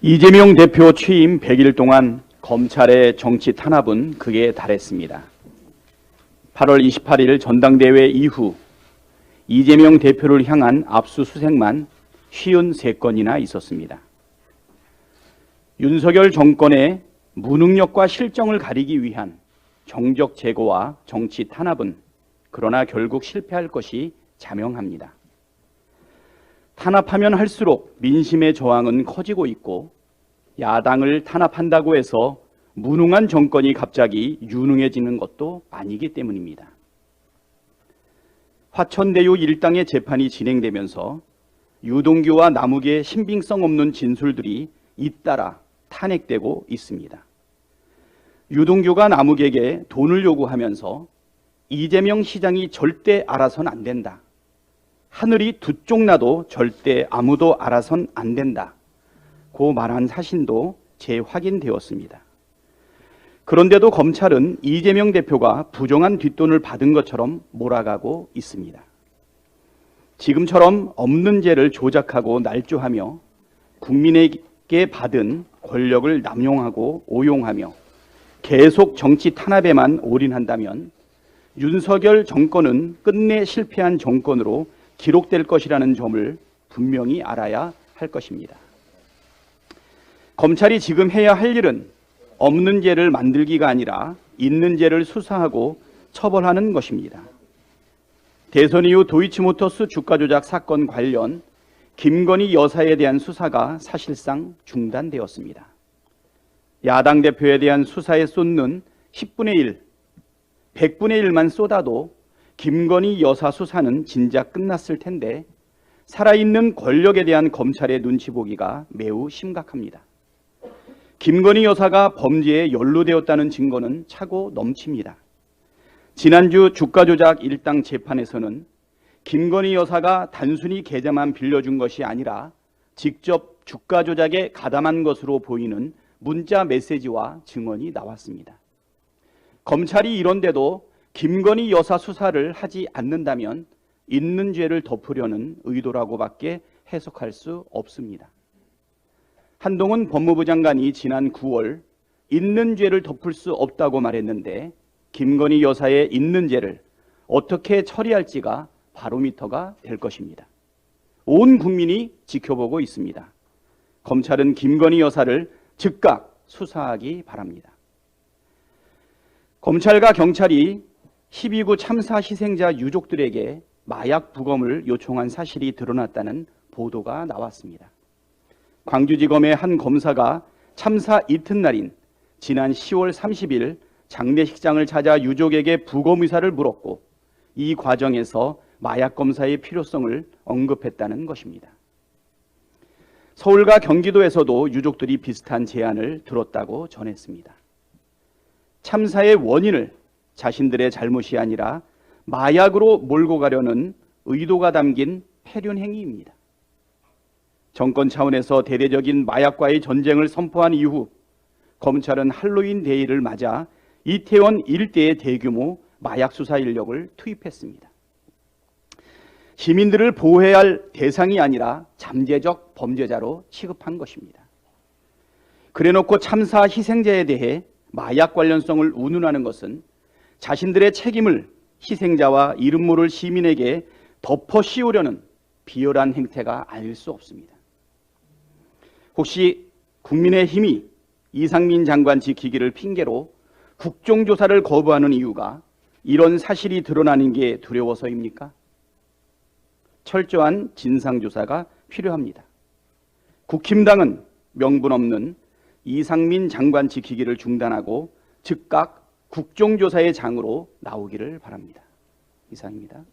이재명 대표 취임 100일 동안 검찰의 정치 탄압은 극에 달했습니다. 8월 28일 전당대회 이후 이재명 대표를 향한 압수수색만 53건이나 있었습니다. 윤석열 정권의 무능력과 실정을 가리기 위한 정적 제거와 정치 탄압은 그러나 결국 실패할 것이 자명합니다. 탄압하면 할수록 민심의 저항은 커지고 있고 야당을 탄압한다고 해서 무능한 정권이 갑자기 유능해지는 것도 아니기 때문입니다. 화천대유 일당의 재판이 진행되면서 유동규와 남욱의 신빙성 없는 진술들이 잇따라 탄핵되고 있습니다. 유동규가 남욱에게 돈을 요구하면서 이재명 시장이 절대 알아선 안 된다. 하늘이 두 쪽 나도 절대 아무도 알아선 안 된다. 고 말한 사실도 재확인되었습니다. 그런데도 검찰은 이재명 대표가 부정한 뒷돈을 받은 것처럼 몰아가고 있습니다. 지금처럼 없는 죄를 조작하고 날조하며 국민에게 받은 권력을 남용하고 오용하며 계속 정치 탄압에만 올인한다면 윤석열 정권은 끝내 실패한 정권으로 기록될 것이라는 점을 분명히 알아야 할 것입니다. 검찰이 지금 해야 할 일은 없는 죄를 만들기가 아니라 있는 죄를 수사하고 처벌하는 것입니다. 대선 이후 도이치모터스 주가 조작 사건 관련 김건희 여사에 대한 수사가 사실상 중단되었습니다. 야당 대표에 대한 수사에 쏟는 10분의 1, 100분의 1만 쏟아도 김건희 여사 수사는 진작 끝났을 텐데 살아있는 권력에 대한 검찰의 눈치 보기가 매우 심각합니다. 김건희 여사가 범죄에 연루되었다는 증거는 차고 넘칩니다. 지난주 주가 조작 일당 재판에서는 김건희 여사가 단순히 계좌만 빌려준 것이 아니라 직접 주가 조작에 가담한 것으로 보이는 문자 메시지와 증언이 나왔습니다. 검찰이 이런데도 김건희 여사 수사를 하지 않는다면 있는 죄를 덮으려는 의도라고밖에 해석할 수 없습니다. 한동훈 법무부 장관이 지난 9월 있는 죄를 덮을 수 없다고 말했는데 김건희 여사의 있는 죄를 어떻게 처리할지가 바로미터가 될 것입니다. 온 국민이 지켜보고 있습니다. 검찰은 김건희 여사를 즉각 수사하기 바랍니다. 검찰과 경찰이 12구 참사 희생자 유족들에게 마약 부검을 요청한 사실이 드러났다는 보도가 나왔습니다. 광주지검의 한 검사가 참사 이튿날인 지난 10월 30일 장례식장을 찾아 유족에게 부검 의사를 물었고 이 과정에서 마약 검사의 필요성을 언급했다는 것입니다. 서울과 경기도에서도 유족들이 비슷한 제안을 들었다고 전했습니다. 참사의 원인을 자신들의 잘못이 아니라 마약으로 몰고 가려는 의도가 담긴 폐륜 행위입니다. 정권 차원에서 대대적인 마약과의 전쟁을 선포한 이후 검찰은 할로윈 데이를 맞아 이태원 일대에 대규모 마약 수사 인력을 투입했습니다. 시민들을 보호해야 할 대상이 아니라 잠재적 범죄자로 취급한 것입니다. 그래놓고 참사 희생자에 대해 마약 관련성을 운운하는 것은 자신들의 책임을 희생자와 이름 모를 시민에게 덮어 씌우려는 비열한 행태가 아닐 수 없습니다. 혹시 국민의힘이 이상민 장관 지키기를 핑계로 국정조사를 거부하는 이유가 이런 사실이 드러나는 게 두려워서입니까? 철저한 진상조사가 필요합니다. 국힘당은 명분 없는 이상민 장관 지키기를 중단하고 즉각 국정조사의 장으로 나오기를 바랍니다. 이상입니다.